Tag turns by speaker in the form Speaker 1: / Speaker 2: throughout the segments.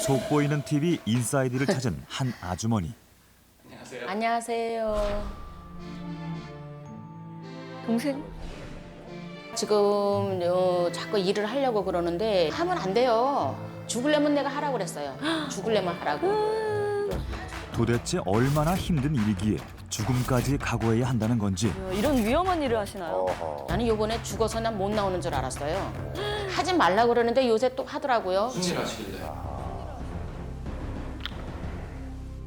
Speaker 1: 속보이는 TV 인사이드를 찾은 한 아주머니.
Speaker 2: 안녕하세요.
Speaker 3: 동생?
Speaker 2: 지금 자꾸 일을 하려고 그러는데 하면 안 돼요. 죽으려면 내가 하라고 그랬어요. 죽으려면 하라고.
Speaker 1: 도대체 얼마나 힘든 일이기에 죽음까지 각오해야 한다는 건지.
Speaker 3: 이런 위험한 일을 하시나요?
Speaker 2: 나는 요번에 죽어서 난 못 나오는 줄 알았어요. 하지 말라고 그러는데 요새 또 하더라고요.
Speaker 4: 승진하시길래.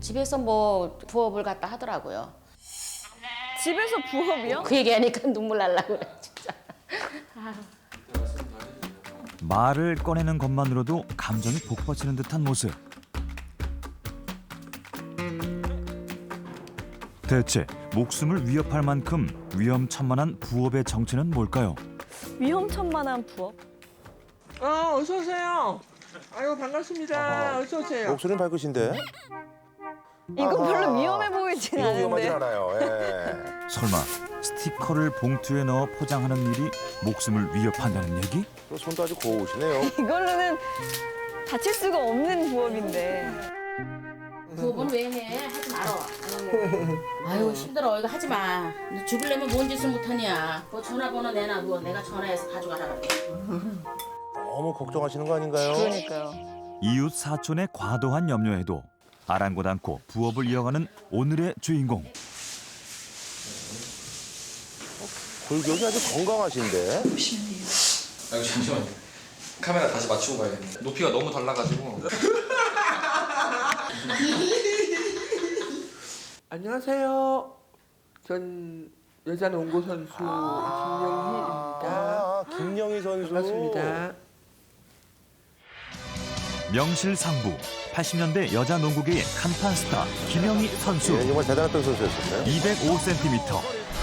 Speaker 2: 집에서 뭐 부업을 갖다 하더라고요.
Speaker 3: 집에서 부업이요?
Speaker 2: 그 얘기하니까 눈물 날라고 그래 진짜.
Speaker 1: 말을 꺼내는 것만으로도 감정이 복받치는 듯한 모습. 대체 목숨을 위협할 만큼 위험천만한 부업의 정체는 뭘까요?
Speaker 3: 위험천만한 부업?
Speaker 5: 어서 오세요. 아유 반갑습니다. 어서 오세요.
Speaker 6: 목소리는 밝으신데?
Speaker 3: 이거 별로 위험해 보이진
Speaker 6: 이거 위험하진
Speaker 3: 않은데.
Speaker 6: 않아요. 예.
Speaker 1: 설마 스티커를 봉투에 넣어 포장하는 일이 목숨을 위협한다는 얘기?
Speaker 6: 손도 아주 고우시네요.
Speaker 3: 이걸로는 다칠 수가 없는 부업인데.
Speaker 2: 부업은 왜 해? 하지 말어. 아유 힘들어. 이거 하지 마. 너 죽으려면 뭔 짓을 못하냐. 그 전화번호 내놔. 그거 내가 전화해서 가져가라.
Speaker 6: 너무 걱정하시는 거 아닌가요?
Speaker 3: 그러니까요.
Speaker 1: 이웃 사촌의 과도한 염려에도 아랑곳 않고 부업을 이어가는 오늘의 주인공.
Speaker 6: 골격이 아주 건강하신데?
Speaker 4: 아이고 잠시만요. 카메라 다시 맞추고 가야겠네. 높이가 너무 달라가지고.
Speaker 5: 안녕하세요. 전 여자 농구 선수 김영희입니다.
Speaker 6: 김영희 선수.
Speaker 5: 반갑습니다.
Speaker 1: 명실상부 80년대 여자 농구계의 간판 스타 김영희 선수.
Speaker 6: 예, 정말 대단했던 선수였었어요.
Speaker 1: 205cm,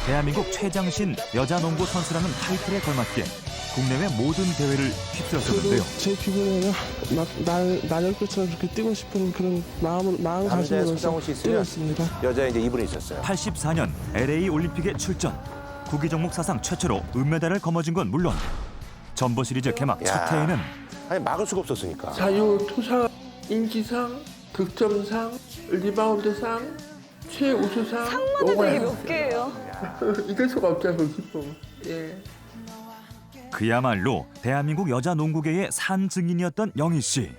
Speaker 1: 대한민국 최장신 여자 농구 선수라는 타이틀에 걸맞게 국내외 모든 대회를 휩쓸었었는데요.
Speaker 7: 제 기분에는 막 날렵꽃처럼 그렇게 뛰고 싶은 그런 마음을
Speaker 6: 남자의
Speaker 7: 가지면서
Speaker 6: 손장훈 씨 있으면
Speaker 7: 뛰었습니다.
Speaker 6: 여자의 이제 이분이 있었어요.
Speaker 1: 84년 LA 올림픽에 출전. 구기 종목 사상 최초로 은메달을 거머쥔 건 물론 전보 시리즈 개막
Speaker 6: 야.
Speaker 1: 첫 해에는
Speaker 6: 아니 막을 수가 없었으니까.
Speaker 5: 자유투상, 인지상, 득점상, 리바운드상, 최우수상.
Speaker 3: 상마다 되게 몇 개예요.
Speaker 5: 이길 수가 없잖아요, 그 기쁨. 예.
Speaker 1: 그야말로 대한민국 여자 농구계의 산 증인이었던 영희 씨.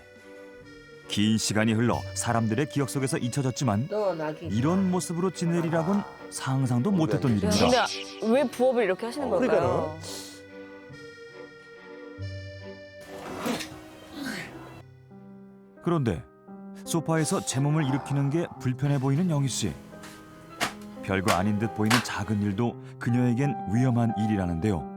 Speaker 1: 긴 시간이 흘러 사람들의 기억 속에서 잊혀졌지만
Speaker 5: 너 나중에.
Speaker 1: 이런 모습으로 지내리라곤 상상도 못했던 일입니다.
Speaker 3: 근데 왜 부업을 이렇게 하시는 걸까요?
Speaker 1: 그런데 소파에서 제 몸을 일으키는 게 불편해 보이는 영희 씨. 별거 아닌 듯 보이는 작은 일도 그녀에겐 위험한 일이라는데요.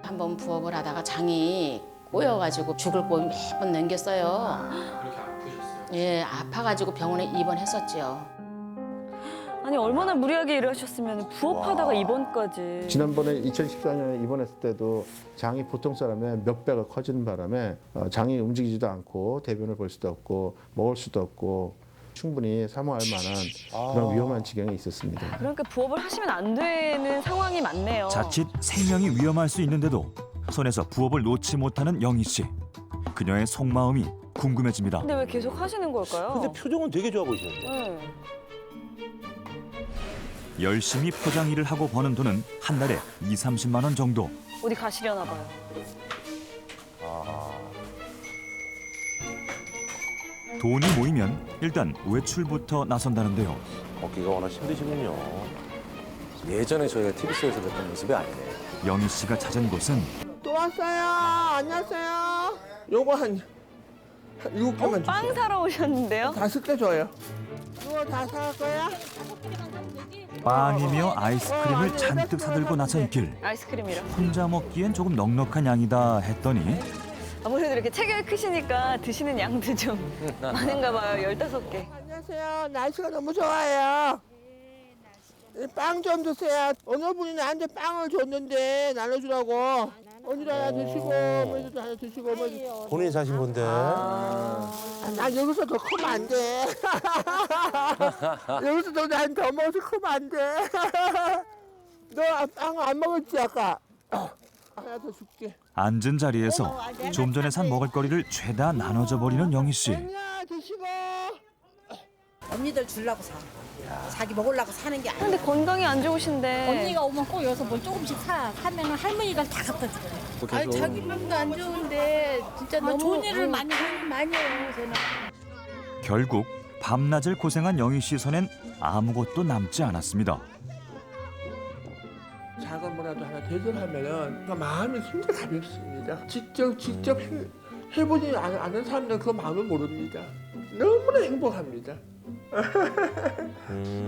Speaker 2: 한번 부업을 하다가 장이 꼬여가지고 죽을 꼴 몇 번 넘겼어요.
Speaker 4: 그렇게 아프셨어요?
Speaker 2: 예, 아파가지고 병원에 입원했었지요.
Speaker 3: 아니 얼마나 무리하게 일을 하셨으면 부업하다가 입원까지.
Speaker 8: 지난번에 2014년에 입원했을 때도 장이 보통 사람의 몇 배가 커지는 바람에 장이 움직이지도 않고 대변을 볼 수도 없고 먹을 수도 없고 충분히 사모할 만한 그런 위험한 지경에 있었습니다.
Speaker 3: 그러니까 부업을 하시면 안 되는 상황이 많네요.
Speaker 1: 자칫 생명이 위험할 수 있는데도 손에서 부업을 놓지 못하는 영희 씨. 그녀의 속마음이 궁금해집니다.
Speaker 3: 근데 왜 계속 하시는 걸까요?
Speaker 6: 근데 표정은 되게 좋아 보이시는데.
Speaker 3: 네.
Speaker 1: 열심히 포장 일을 하고 버는 돈은 한 달에 20-30만 원 정도.
Speaker 3: 어디 가시려나 봐요.
Speaker 1: 돈이 모이면 일단 외출부터 나선다는데요.
Speaker 6: 걷기가 워낙 힘드시군요.
Speaker 9: 예전에 저희가 TV 속에서 뵀던 모습이 아니네요.
Speaker 1: 영희 씨가 찾은 곳은
Speaker 5: 또 왔어요. 안녕하세요. 요거 한 7개만 주세요.
Speaker 3: 빵 사러 오셨는데요?
Speaker 5: 5개 줘요. 이거 다 살 거야?
Speaker 1: 빵이며 아이스크림을 잔뜩 사들고 나선 길.
Speaker 3: 아이스크림이랑.
Speaker 1: 혼자 먹기엔 조금 넉넉한 양이다 했더니
Speaker 3: 아무래도 이렇게 체격이 크시니까 드시는 양도 좀 많은가 봐요. 15개.
Speaker 5: 안녕하세요. 날씨가 너무 좋아요. 빵 좀 드세요. 어느 분이 나한테 빵을 줬는데 나눠주라고. 언니도 하나 드시고, 어머니도 하나 드시고, 어머니.
Speaker 6: 본인이 사신 건데.
Speaker 5: 난 여기서 더 크면 안 돼. 여기서 더 먹어서 크면 안 돼. 너 빵 안 먹었지, 아까? 하나 더 줄게.
Speaker 1: 앉은 자리에서 좀 전에 산 먹을거리를 죄다 나눠줘 버리는 영희 씨.
Speaker 5: 언니야 드시고.
Speaker 10: 언니들 주려고 사. 자기 먹으려고 사는 게 아니야.
Speaker 3: 근데 건강이 안 좋으신데.
Speaker 10: 언니가 오면 꼭 여기서 뭘 조금씩 사면은 할머니가 다 갖다 주거든.
Speaker 2: 아니 자기 몸도 안 좋은데 진짜 너무
Speaker 10: 좋은 일을 많이 해요, 쟤는.
Speaker 1: 결국 밤낮을 고생한 영희 씨 손엔 아무것도 남지 않았습니다.
Speaker 5: 작은 거라도 하나 대전하면은 마음이 진짜 가볍습니다. 직접 해보지 않은 사람들은 그 마음을 모릅니다. 너무나 행복합니다.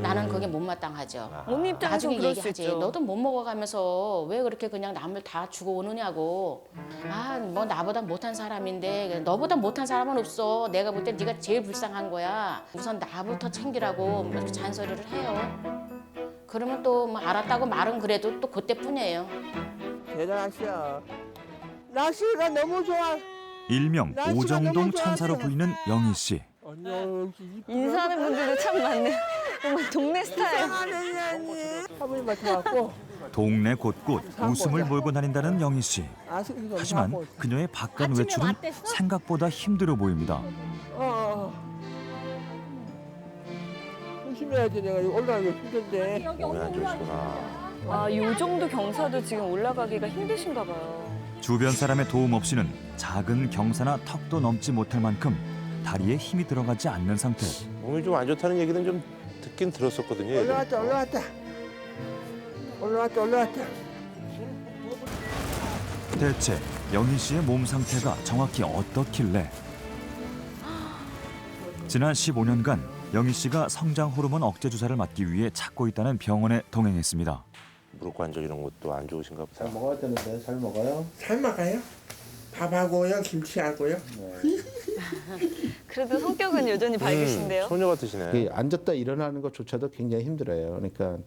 Speaker 2: 나는 그게 못마땅하죠.
Speaker 3: 몸 입장에서
Speaker 2: 나중에
Speaker 3: 그럴 수
Speaker 2: 얘기하지.
Speaker 3: 있죠.
Speaker 2: 너도 못 먹어가면서 왜 그렇게 그냥 남을 다 주고 오느냐고. 아, 뭐 나보다 못한 사람인데 너보다 못한 사람은 없어. 내가 볼 때 네가 제일 불쌍한 거야. 우선 나부터 챙기라고 이렇게 잔소리를 해요. 그러면 또 뭐 알았다고 말은 그래도 또 그때뿐이에요.
Speaker 5: 대단하시오. 낚시가 너무 좋아.
Speaker 1: 일명
Speaker 5: 날씨가
Speaker 1: 오정동
Speaker 5: 너무
Speaker 1: 천사로
Speaker 5: 좋아서.
Speaker 1: 불리는 영희 씨.
Speaker 5: 언니 이쁘네.
Speaker 3: 인사하는 분들도 참 많네요. 정말 동네 스타일.
Speaker 5: 할머니한테 왔고.
Speaker 1: 동네 곳곳 웃음을 몰고 다닌다는 영희 씨.
Speaker 5: 아스키도
Speaker 1: 하지만
Speaker 5: 하고.
Speaker 1: 그녀의 바깥 외출은 생각보다 힘들어 보입니다.
Speaker 5: 조심해야지. 내가 이거 올라가기 힘든데.
Speaker 6: 몸이 안 좋으시구나.
Speaker 3: 아, 요 정도 경사도 지금 올라가기가 힘드신가 봐요.
Speaker 1: 주변 사람의 도움 없이는 작은 경사나 턱도 넘지 못할 만큼 다리에 힘이 들어가지 않는 상태.
Speaker 6: 몸이 좀 안 좋다는 얘기는 좀 듣긴 들었었거든요. 예전에.
Speaker 5: 올라왔다.
Speaker 1: 대체 영희 씨의 몸 상태가 정확히 어떻길래? 지난 15년간 영희 씨가 성장 호르몬 억제 주사를 맞기 위해 찾고 있다는 병원에 동행했습니다.
Speaker 6: 무릎 관절 이런 것도 안 좋으신가 보다.
Speaker 8: 잘 먹어야 되는데 잘 먹어요?
Speaker 5: 잘 먹어요? 밥하고요, 김치하고요.
Speaker 3: 그래도 성격은 여전히 밝으신데요.
Speaker 6: 소녀 같으시네.
Speaker 8: 이 앉았다 일어나는 것조차도 굉장히 힘들어요. 그러니까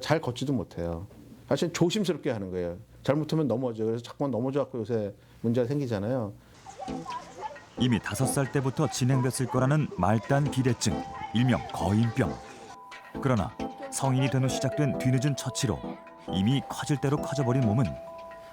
Speaker 8: 잘 걷지도 못해요. 사실 조심스럽게 하는 거예요. 잘못하면 넘어져요. 그래서 자꾸만 넘어져갖고 요새 문제가 생기잖아요.
Speaker 1: 이미 5살 때부터 진행됐을 거라는 말단 비대증, 일명 거인병. 그러나 성인이 된 후 시작된 뒤늦은 처치로 이미 커질 대로 커져버린 몸은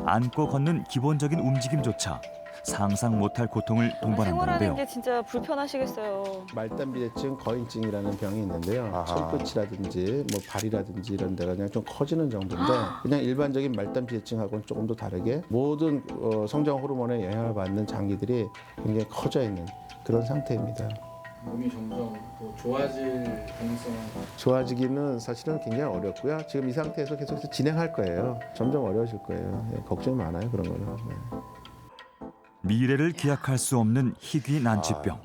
Speaker 1: 앉고 걷는 기본적인 움직임조차 상상 못할 고통을
Speaker 3: 생활하는
Speaker 1: 동반한다는데요.
Speaker 3: 게 진짜 불편하시겠어요.
Speaker 8: 말단비대증 거인증이라는 병이 있는데요.
Speaker 6: 아하.
Speaker 8: 손끝이라든지 뭐 발이라든지 이런 데가 그냥 좀 커지는 정도인데 그냥 일반적인 말단비대증하고는 조금 더 다르게 모든 성장 호르몬에 영향을 받는 장기들이 굉장히 커져 있는 그런 상태입니다.
Speaker 4: 몸이 점점 더 좋아질 가능성은
Speaker 8: 좋아지기는 사실은 굉장히 어렵고요. 지금 이 상태에서 계속해서 진행할 거예요. 점점 어려워질 거예요. 예, 걱정이 많아요, 그런 거는. 네.
Speaker 1: 미래를 기약할 수 없는 희귀 난치병.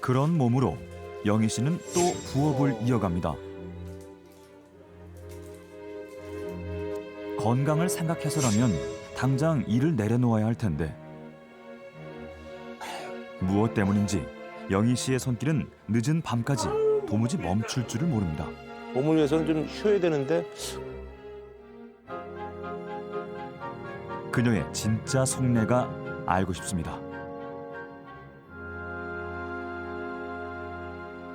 Speaker 1: 그런 몸으로 영희 씨는 또 부업을 이어갑니다. 건강을 생각해서라면 당장 일을 내려놓아야 할 텐데 무엇 때문인지 영희 씨의 손길은 늦은 밤까지 도무지 멈출 줄을 모릅니다.
Speaker 6: 몸을 위해서는 좀 쉬어야 되는데
Speaker 1: 그녀의 진짜 속내가 알고 싶습니다.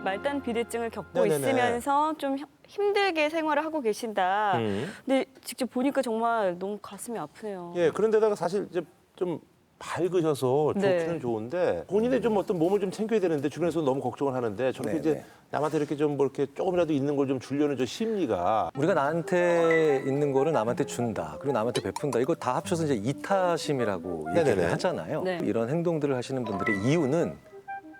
Speaker 3: 말단 비대증을 겪고
Speaker 6: 네네네.
Speaker 3: 있으면서 좀 힘들게 생활을 하고 계신다.
Speaker 6: 음.
Speaker 3: 근데 직접 보니까 정말 너무 가슴이 아프네요.
Speaker 6: 예, 그런데다가 사실 이제 좀 밝으셔서
Speaker 3: 네.
Speaker 6: 좋기는 좋은데 본인의 좀 어떤 몸을 좀 챙겨야 되는데 주변에서 너무 걱정을 하는데 저렇게 이제 남한테 이렇게 좀 뭐 이렇게 조금이라도 있는 걸 좀 주려는 저 심리가
Speaker 9: 우리가 나한테 있는 거를 남한테 준다. 그리고 남한테 베푼다. 이거 다 합쳐서 이제 이타심이라고
Speaker 6: 네네네.
Speaker 9: 얘기를 하잖아요.
Speaker 3: 네.
Speaker 9: 이런 행동들을 하시는 분들의 이유는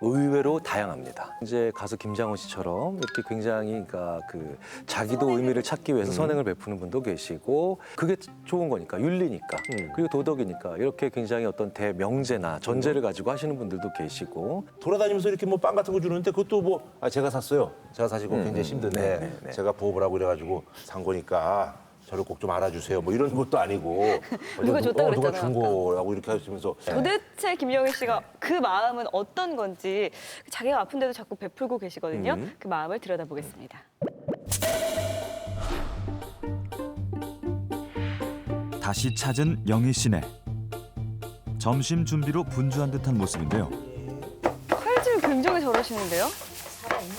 Speaker 9: 의외로 다양합니다. 이제 가수 김장훈 씨처럼 이렇게 굉장히 그러니까 그 자기도 의미를 찾기 위해서 선행을 베푸는 분도 계시고 그게 좋은 거니까 윤리니까 그리고 도덕이니까 이렇게 굉장히 어떤 대명제나 전제를 가지고 하시는 분들도 계시고
Speaker 6: 돌아다니면서 이렇게 뭐 빵 같은 거 주는데 그것도 뭐 제가 샀어요. 제가 사시고 굉장히 힘드네. 제가 부업을 하고 이래가지고 산 거니까 저를 꼭 좀 알아주세요. 뭐 이런 것도 아니고
Speaker 3: 누가 줬다
Speaker 6: 누가
Speaker 3: 그랬잖아요,
Speaker 6: 준 거라고 이렇게 하시면서
Speaker 3: 도대체 김영희 씨가 그 마음은 어떤 건지 자기가 아픈데도 자꾸 베풀고 계시거든요. 그 마음을 들여다보겠습니다.
Speaker 1: 다시 찾은 영희 씨네. 점심 준비로 분주한 듯한 모습인데요.
Speaker 3: 칼질 굉장히 잘하시는데요?
Speaker 2: 살아있네.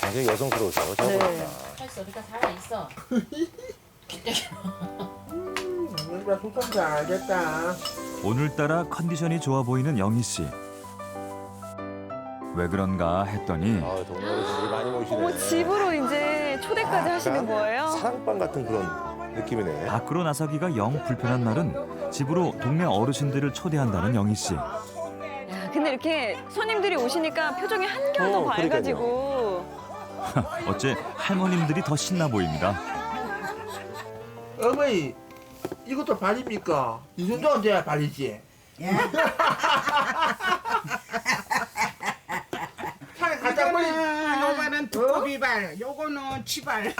Speaker 6: 굉장히 여성스러우셔.
Speaker 3: 네.
Speaker 2: 할 수 없으니까 살아있어.
Speaker 5: 씨발 속상 잘 알겠다.
Speaker 1: 오늘따라 컨디션이 좋아 보이는 영희 씨. 왜 그런가 했더니
Speaker 6: 아, 동네 어르신들이 많이 모이시네.
Speaker 3: 어머, 집으로 이제 초대까지 하시는 거예요?
Speaker 6: 사랑방 같은 그런 느낌이네.
Speaker 1: 밖으로 나서기가 영 불편한 날은 집으로 동네 어르신들을 초대한다는 영희 씨.
Speaker 3: 야, 근데 이렇게 손님들이 오시니까 표정이 한결 더 밝아지고.
Speaker 1: 어째 할머님들이 더 신나 보입니다.
Speaker 5: 어머니 이것도 발입니까? 이 정도는 돼야 발이지. 차에 갖다 버리.
Speaker 10: 요거는 두꺼비발, 요거는 치발.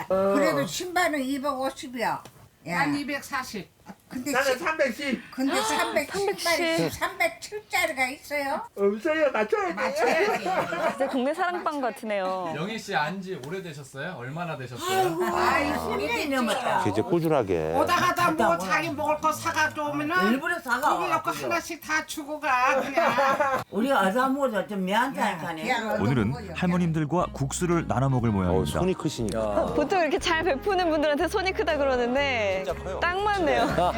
Speaker 10: 그래도 신발은 250이야. 난 240. 근데
Speaker 5: 나는 310.
Speaker 10: 근데 310.
Speaker 3: 310.
Speaker 10: 307짜리가 있어요?
Speaker 5: 없어요. 맞춰야 돼.
Speaker 10: 맞춰야지.
Speaker 3: 진짜 동네 사랑방 같으네요.
Speaker 4: 영희 씨 안지 오래되셨어요? 얼마나 되셨어요?
Speaker 10: 아이, 10년이 넘었다.
Speaker 6: 이제 꾸준하게.
Speaker 10: 오다가다 뭐 자기 먹을 거 사가지고 오면은 일부러 사가. 거기 갖고 하나씩 다 주고 가 그냥.
Speaker 11: 우리 어서 먹어서 좀 미안하네.
Speaker 1: 오늘은 할머님들과 국수를 나눠 먹을 모양입니다.
Speaker 6: 손이 크시니까.
Speaker 3: 보통 이렇게 잘 베푸는 분들한테 손이 크다 그러는데 딱 맞네요.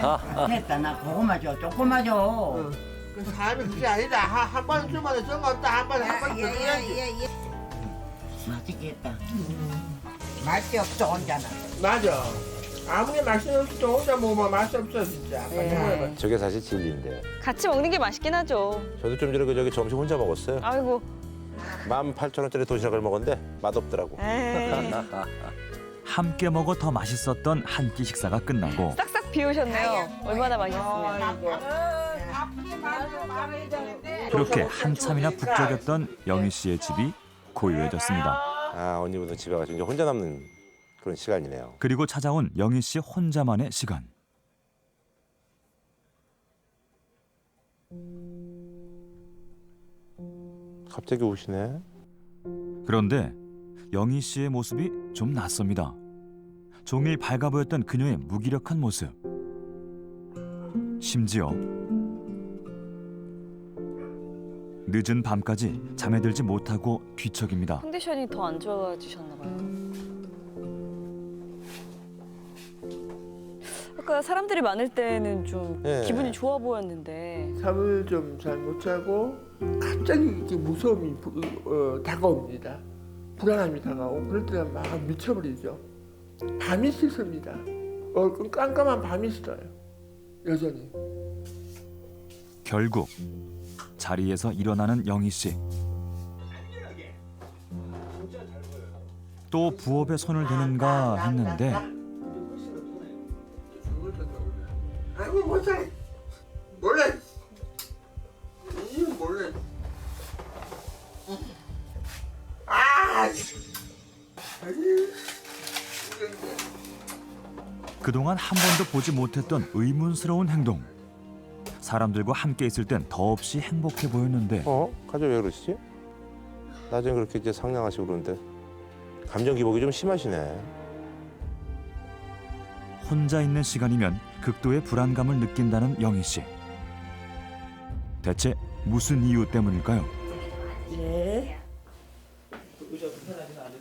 Speaker 11: 됐다, 나 고구마 줘, 조금만 줘.
Speaker 5: 그 사람이 그게 아니다. 한 번 주면 정없다. 한 번더 줘야지.
Speaker 11: 맛있겠다. 맛이 없어, 혼자는.
Speaker 5: 맞아. 아무리 맛이 없어도 혼자 먹으면 맛이 없어 진짜.
Speaker 6: 저게 사실 진리인데.
Speaker 3: 같이 먹는 게 맛있긴 하죠.
Speaker 6: 저도 좀 전에 저기 점심 혼자 먹었어요.
Speaker 3: 아이고.
Speaker 6: 18,000원짜리 도시락을 먹었는데 맛없더라고.
Speaker 3: 에이.
Speaker 1: 함께 먹어 더 맛있었던 한 끼 식사가 끝나고
Speaker 3: 싹싹 비우셨네요. 얼마나 맛있으면.
Speaker 1: 그렇게 한참이나 북적였던 영희 씨의 집이 고요해졌습니다.
Speaker 6: 아, 언니보다 집에 가서 이제 혼자 남는 그런 시간이네요.
Speaker 1: 그리고 찾아온 영희 씨 혼자만의 시간.
Speaker 6: 갑자기 오시네.
Speaker 1: 그런데 영희 씨의 모습이 좀 낯섭니다. 종일 밝아 보였던 그녀의 무기력한 모습. 심지어 늦은 밤까지 잠에 들지 못하고 뒤척입니다.
Speaker 3: 컨디션이 더 안 좋아지셨나 봐요. 아까 사람들이 많을 때는 좀
Speaker 6: 네.
Speaker 3: 기분이 좋아 보였는데.
Speaker 5: 잠을 좀 잘 못 자고 갑자기 이렇게 무서움이 다가옵니다. 불안함이 다가오고 그럴 때는 막 미쳐버리죠. 밤이 싫습니다. 깜깜한 밤이 싫어요. 여전히.
Speaker 1: 결국 자리에서 일어나는 영희 씨. 또 부업에 손을 대는가 했는데
Speaker 5: 아이고 못해. 몰래. 몰래. 아.
Speaker 1: 그동안 한 번도 보지 못했던 의문스러운 행동. 사람들과 함께 있을 땐 더없이 행복해 보였는데
Speaker 6: 가족 왜 그러시지? 나중에 그렇게 이제 상냥하시고 그러는데 감정 기복이 좀 심하시네.
Speaker 1: 혼자 있는 시간이면 극도의 불안감을 느낀다는 영희 씨. 대체 무슨 이유 때문일까요?
Speaker 5: 예.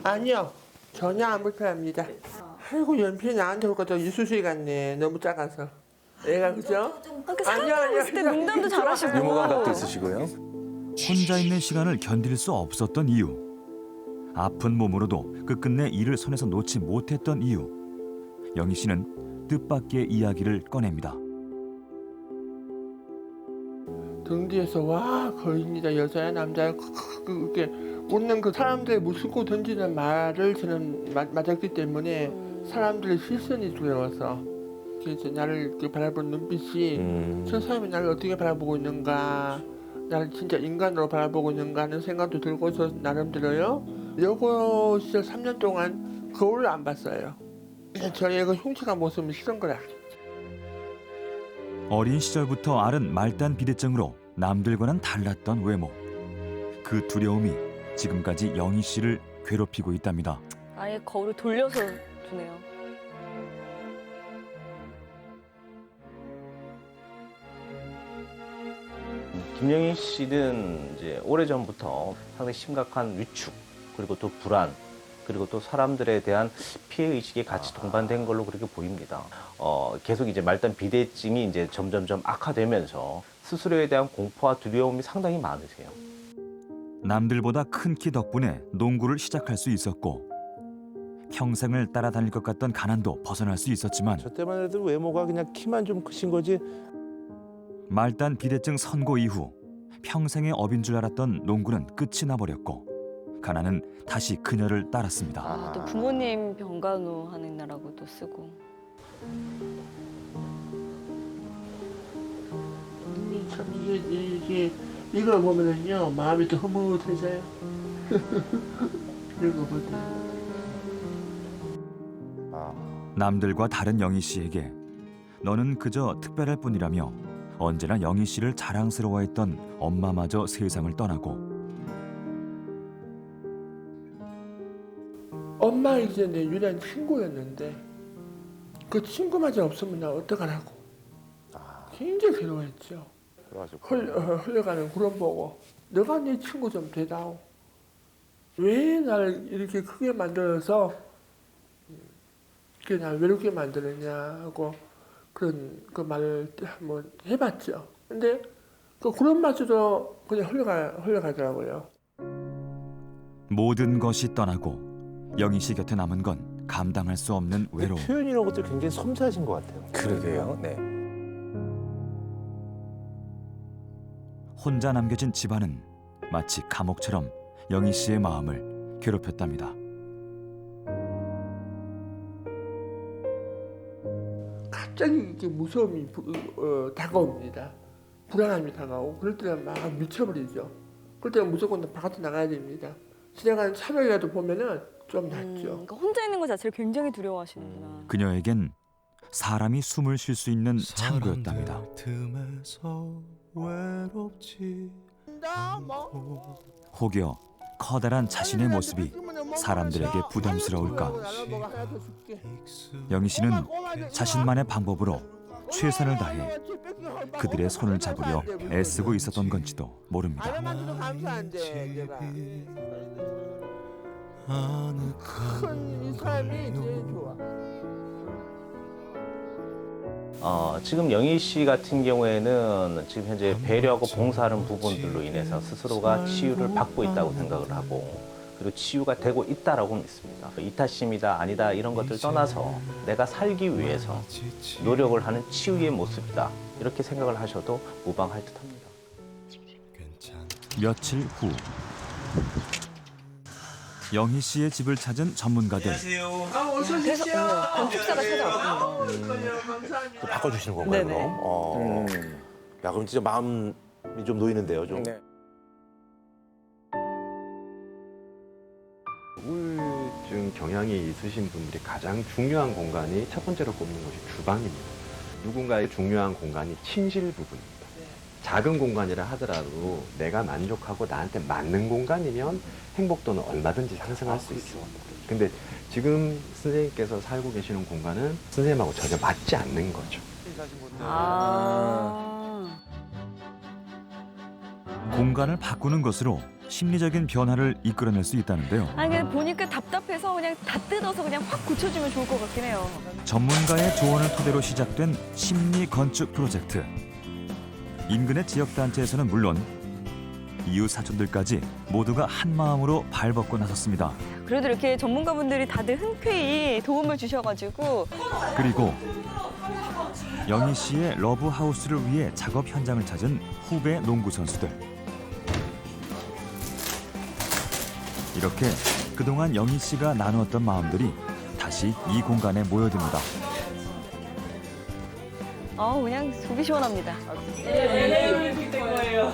Speaker 5: 아니요. 전혀 안 불편합니다. 아이고 연필이 나한테 올 것도 이수수이 같네. 너무 작아서. 애가 그죠?
Speaker 3: 사람 있을 때 농담도 잘하시고.
Speaker 9: 유머 감각도 있으시고요.
Speaker 1: 혼자 있는 시간을 견딜 수 없었던 이유. 아픈 몸으로도 끝끝내 일을 손에서 놓지 못했던 이유. 영희 씨는 뜻밖의 이야기를 꺼냅니다.
Speaker 5: 등 뒤에서 와 거인이다 여자야 남자야 그렇게 웃는 그 사람들의 무심코 던지는 말을 저는 맞았기 때문에 사람들의 시선이 두려워서 그래서 나를 이렇게 바라보는 눈빛이 저 사람이 나를 어떻게 바라보고 있는가 나를 진짜 인간으로 바라보고 있는가 하는 생각도 들고서 나름대로요 여고 시절 3년 동안 거울을 안 봤어요. 저의 그 흉측한 모습이 싫은 거야.
Speaker 1: 어린 시절부터 앓은 말단 비대증으로 남들과는 달랐던 외모. 그 두려움이 지금까지 영희 씨를 괴롭히고 있답니다.
Speaker 3: 아예 거울을 돌려서 두네요.
Speaker 12: 김영희 씨는 이제 오래전부터 상당히 심각한 위축 그리고 또 불안
Speaker 9: 그리고 또 사람들에 대한 피해 의식이 같이 동반된 걸로 그렇게 보입니다. 계속 이제 말단 비대증이 이제 점점점 악화되면서 스스로에 대한 공포와 두려움이 상당히 많으세요.
Speaker 1: 남들보다 큰 키 덕분에 농구를 시작할 수 있었고 평생을 따라다닐 것 같던 가난도 벗어날 수 있었지만
Speaker 6: 저 때만 해도 외모가 그냥 키만 좀 크신 거지.
Speaker 1: 말단 비대증 선고 이후 평생의 업인 줄 알았던 농구는 끝이 나버렸고 가난은 다시 그녀를 따랐습니다.
Speaker 3: 또 부모님 병간호 하는 나라고도 쓰고.
Speaker 5: 참 이게 이걸 보면은요 마음이 또 흐뭇해져요. 읽어보세요.
Speaker 1: 남들과 다른 영희 씨에게 너는 그저 특별할 뿐이라며 언제나 영희 씨를 자랑스러워했던 엄마마저 세상을 떠나고
Speaker 5: 엄마 이제 내 유일한 친구였는데 그 친구마저 없으면 나 어떡하라고. 굉장히 괴로워했죠. 흘려가는 구름 보고 너가 네 친구 좀 되다오. 왜 날 이렇게 크게 만들어서 날 외롭게 만드느냐 하고 그런 그 말을 한번 해봤죠. 근데 그 구름마저도 그냥 흘러가더라고요.
Speaker 1: 모든 것이 떠나고 영희 씨 곁에 남은 건 감당할 수 없는 외로움.
Speaker 6: 표현 이런 것들 굉장히 섬세하신 것 같아요.
Speaker 9: 그러게요. 네.
Speaker 1: 혼자 남겨진 집안은 마치 감옥처럼 영희 씨의 마음을 괴롭혔답니다.
Speaker 5: 갑자기 이렇게 무서움이 다가옵니다. 불안함이 다가오고 그럴 때는 막 미쳐버리죠. 그럴 때는 무조건 바깥에 나가야 됩니다. 지나가는 차량이라도 보면은 좀 낫죠.
Speaker 3: 그러니까 혼자 있는 것 자체를 굉장히 두려워하시는구나.
Speaker 1: 그녀에겐 사람이 숨을 쉴 수 있는 창구였답니다. 혹여 커다란 자신의 모습이 사람들에게 부담스러울까? 영희 씨는 자신만의 방법으로 최선을 다해 그들의 손을 잡으려 애쓰고 있었던 건지도 모릅니다.
Speaker 5: 큰 이 사람이 제일 좋아.
Speaker 9: 지금 영희 씨 같은 경우에는 지금 현재 배려하고 봉사하는 부분들로 인해서 스스로가 치유를 받고 있다고 생각을 하고 그리고 치유가 되고 있다라고 믿습니다. 이타심이다 아니다 이런 것들 떠나서 내가 살기 위해서 노력을 하는 치유의 모습이다 이렇게 생각을 하셔도 무방할 듯합니다.
Speaker 1: 며칠 후 영희 씨의 집을 찾은 전문가들.
Speaker 3: 그래서 건축사가 찾아왔군요.
Speaker 6: 또 바꿔주시는 건가요?
Speaker 3: 네네.
Speaker 6: 그럼? 야 그럼 진짜 마음이 좀 놓이는데요. 좀.
Speaker 9: 네.
Speaker 12: 우울증 경향이 있으신 분들이 가장 중요한 공간이 첫 번째로 꼽는 것이 주방입니다. 누군가의 중요한 공간이 침실 부분입니다. 작은 공간이라 하더라도 내가 만족하고 나한테 맞는 공간이면 행복도는 얼마든지 상승할 수 있습니다. 근데 지금 선생님께서 살고 계시는 공간은 선생님하고 전혀 맞지 않는 거죠.
Speaker 1: 공간을 바꾸는 것으로 심리적인 변화를 이끌어낼 수 있다는데요.
Speaker 3: 아니 그냥 보니까 답답해서 그냥 다 뜯어서 그냥 확 고쳐주면 좋을 것 같긴 해요.
Speaker 1: 전문가의 조언을 토대로 시작된 심리 건축 프로젝트. 인근의 지역단체에서는 물론 이웃 사촌들까지 모두가 한 마음으로 발벗고 나섰습니다.
Speaker 3: 그래도 이렇게 전문가분들이 다들 흔쾌히 도움을 주셔가지고
Speaker 1: 그리고 영희 씨의 러브하우스를 위해 작업 현장을 찾은 후배 농구 선수들. 이렇게 그동안 영희 씨가 나누었던 마음들이 다시 이 공간에 모여듭니다.
Speaker 3: 그냥 속이 시원합니다.
Speaker 13: LA 올림픽 된 거예요.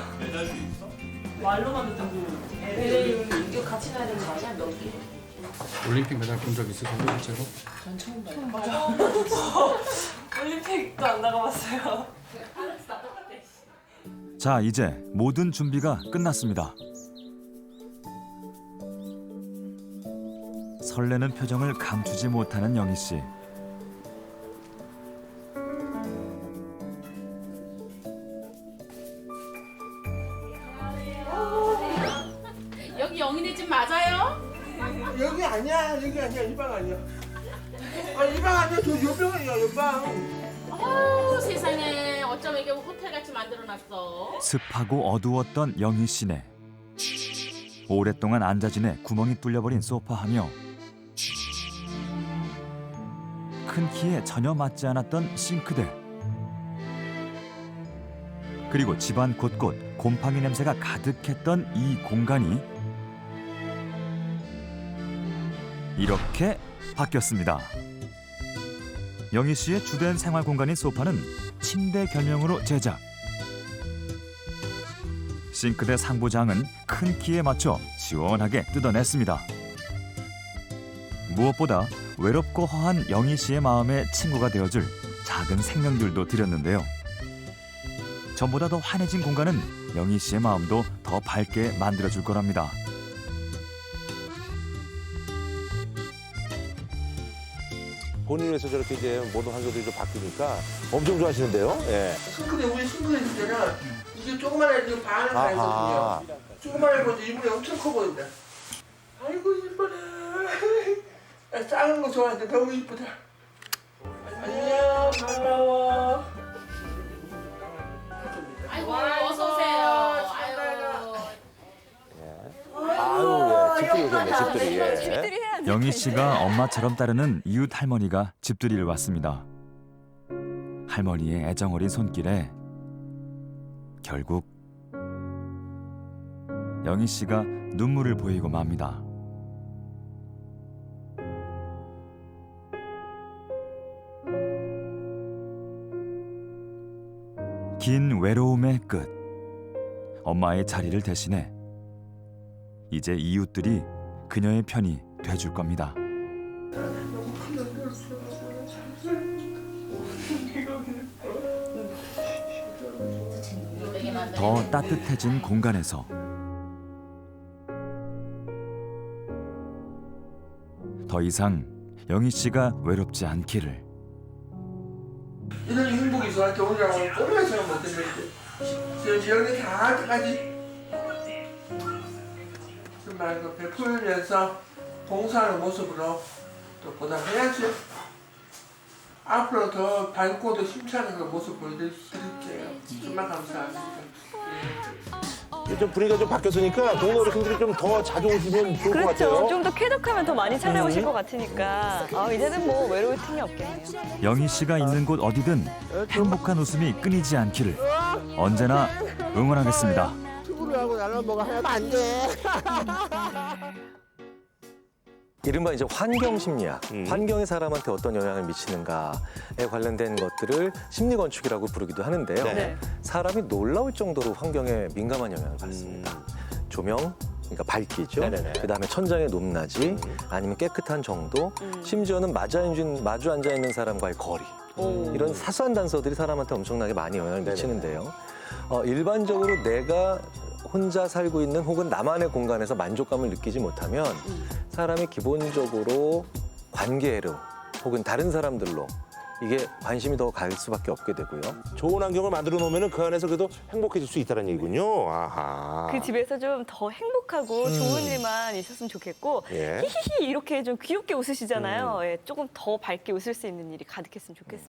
Speaker 13: 말로만 듣던 그 LA 올림픽 이거 같이 가야 되는 거 맞아? 몇 개?
Speaker 14: 올림픽 메달 본 적 있으세요? 실제로?
Speaker 13: 전 처음 봐요. 올림픽도 안 나가봤어요.
Speaker 1: 자, 이제 모든 준비가 끝났습니다. 설레는 표정을 감추지 못하는 영희 씨.
Speaker 2: 여기 영희네 집 맞아요?
Speaker 5: 여기 아니야 이 방 아니야. 이 방 아니야 저 요 방이야 요 방.
Speaker 2: 아유 세상에 어쩜 이게 호텔같이 만들어놨어.
Speaker 1: 습하고 어두웠던 영희 씨네. 오랫동안 앉아 지내 구멍이 뚫려버린 소파하며 큰 키에 전혀 맞지 않았던 싱크대. 그리고 집안 곳곳 곰팡이 냄새가 가득했던 이 공간이 이렇게 바뀌었습니다. 영희 씨의 주된 생활 공간인 소파는 침대 겸용으로 제작. 싱크대 상부장은 큰 키에 맞춰 시원하게 뜯어냈습니다. 무엇보다 외롭고 허한 영희 씨의 마음에 친구가 되어줄 작은 생명들도 드렸는데요. 전보다 더 환해진 공간은 영희 씨의 마음도 더 밝게 만들어줄 거랍니다.
Speaker 6: 본인을 위해서 저렇게 이제 모든 환경들이 좀 바뀌니까 엄청 좋아하시는데요. 예.
Speaker 5: 싱크대 우리 싱크대 있을 때는 이게 조그만한 이거 반을 다 있거든요. 조그만한 건데 이불이 엄청 커 보인다. 아이고 이뻐라. 작은 거 좋아하는데 너무 이쁘다. 안녕 반가워.
Speaker 2: 아이고 어서 오세요.
Speaker 6: 아유, 예. 집들이 오셨네, 집들이. 예.
Speaker 3: 집들이 해야 돼.
Speaker 1: 영희 씨가 엄마처럼 따르는 이웃 할머니가 집들이를 왔습니다. 할머니의 애정어린 손길에 결국 영희 씨가 눈물을 보이고 맙니다. 긴 외로움의 끝. 엄마의 자리를 대신해 이제 이웃들이 그녀의 편이 돼줄 겁니다. 더 따뜻해진 공간에서 더 이상 영희 씨가 외롭지 않기를.
Speaker 5: 이런 행복이 저한테 오느라고 얼마나 생각 못했는데 여기 다 때까지 정말 그 베풀면서 봉사하는 모습으로 또 보답해야죠. 앞으로 더 밝고 더 힘차는 그 모습 보여드릴게요. 정말 감사합니다.
Speaker 6: 좀 분위기가 좀 바뀌었으니까 동네 어르신들이 좀 더 자주 오시면 좋을 것 같아요.
Speaker 3: 그렇죠. 좀 더 쾌적하면 더 많이 찾아오실 것 같으니까 이제는 뭐 외로울 틈이 없겠네요.
Speaker 1: 영희 씨가 있는 곳 어디든 행복한 웃음이 끊이지 않기를 언제나 응원하겠습니다.
Speaker 5: 친구를 하고 나랑 뭐가 하면 안 돼.
Speaker 9: 이른바 이제 환경 심리학, 환경이 사람한테 어떤 영향을 미치는가에 관련된 것들을 심리 건축이라고 부르기도 하는데요.
Speaker 3: 네.
Speaker 9: 사람이 놀라울 정도로 환경에 민감한 영향을 받습니다. 조명, 그러니까 밝기죠.
Speaker 6: 네네네.
Speaker 9: 그다음에 천장의 높낮이, 아니면 깨끗한 정도, 심지어는 마주 앉아 있는 사람과의 거리. 이런 사소한 단서들이 사람한테 엄청나게 많이 영향을 미치는데요. 일반적으로 내가 혼자 살고 있는 혹은 나만의 공간에서 만족감을 느끼지 못하면 사람이 기본적으로 관계로 혹은 다른 사람들로 이게 관심이 더 갈 수밖에 없게 되고요.
Speaker 6: 좋은 환경을 만들어 놓으면 그 안에서 그래도 행복해질 수 있다는 얘기군요. 아하.
Speaker 3: 그 집에서 좀 더 행복하고 좋은 일만 있었으면 좋겠고
Speaker 6: 예.
Speaker 3: 히히히 이렇게 좀 귀엽게 웃으시잖아요. 예, 조금 더 밝게 웃을 수 있는 일이 가득했으면 좋겠습니다.